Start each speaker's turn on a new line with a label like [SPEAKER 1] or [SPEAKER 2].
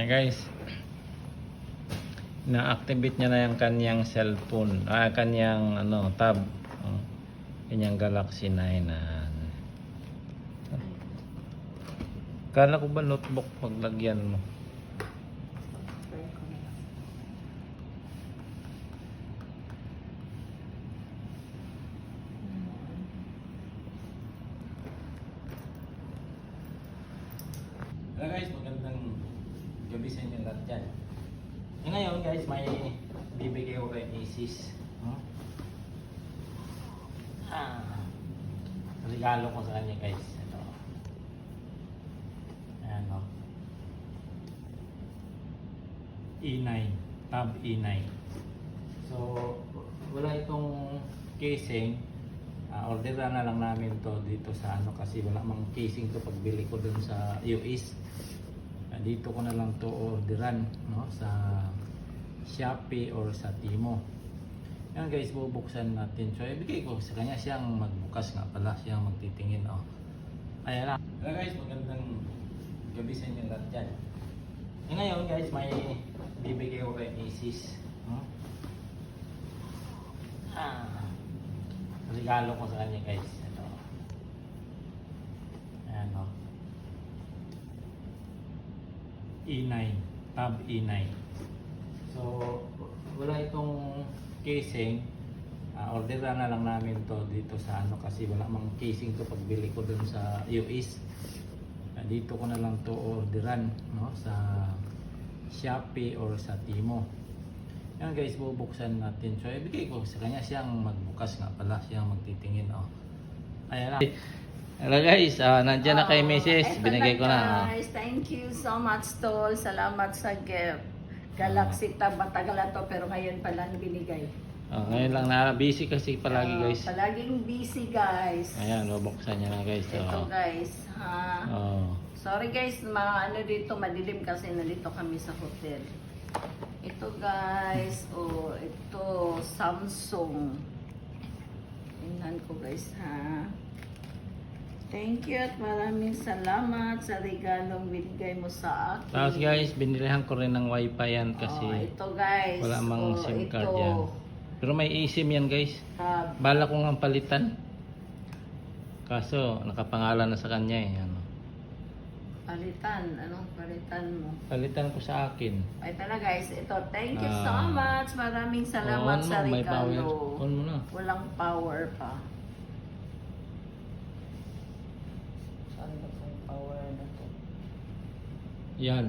[SPEAKER 1] Ayan guys, na-activate niya na yung kanyang cellphone, kanyang tab, kanyang Galaxy 9. Kala ko ba notebook paglagyan mo? Hello guys, magandang gabi sa inyo lahat dyan. Ngayon guys, may bibigay ko kay Isis. Regalo ko sa kanya guys. Ito. Ayan o. E9. Tab E9. So, wala itong casing. Orderan na lang namin to dito sa kasi wala mang casing to pagbili ko dun sa US. Dito ko na lang to orderan sa Shopee or sa Timo. Yan guys, bubuksan natin. So ibigay ko sa kanya, siyang magbukas nga pala, siyang magtitingin. Ayan na. Hello guys, magandang gabi sa inyo lahat dyan. Ngayon guys, may bibigay ko kay Isis. Regalo ko sa kanya guys. Ito. Ayan o. E9. Tab E9. So, wala itong casing. Orderan na lang namin to dito sa kasi wala mang casing to pagbili ko dun sa US. Dito ko na lang to orderan sa Shopee or sa Timo. Yan guys, bubuksan natin. So ibigay ko sa kanya, siyang magbukas nga pala, siyang magtitingin. Ayan na. Hello guys, nandiyan na kay Mrs. Binigay ko na.
[SPEAKER 2] Guys, thank you so much tol. Salamat sa gift. Galaxy Tab, matagal na to pero ngayon pa lang binigay.
[SPEAKER 1] Ngayon lang na busy kasi palagi guys.
[SPEAKER 2] Palaging busy guys.
[SPEAKER 1] Ayan, bubuksan niya na guys.
[SPEAKER 2] Ito guys, ha. Sorry guys, dito madilim kasi nandito kami sa hotel. Ito guys, ito Samsung. Tingnan ko guys ha. Thank you at maraming salamat sa regalong binigay mo sa akin.
[SPEAKER 1] Tapos guys, binilihan ko rin ng wifi yan kasi
[SPEAKER 2] ito guys,
[SPEAKER 1] wala mang SIM card
[SPEAKER 2] ito.
[SPEAKER 1] yan. Pero may eSIM yan guys. Bala ko nga palitan. Kaso nakapangalan na sa kanya eh.
[SPEAKER 2] Palitan? Anong palitan mo?
[SPEAKER 1] Palitan ko sa akin.
[SPEAKER 2] Ito na guys, ito. Thank you so much. Maraming salamat sa
[SPEAKER 1] May power.
[SPEAKER 2] regalo.
[SPEAKER 1] On mo na.
[SPEAKER 2] Walang power pa. Saan ba yung power na to?
[SPEAKER 1] Yan.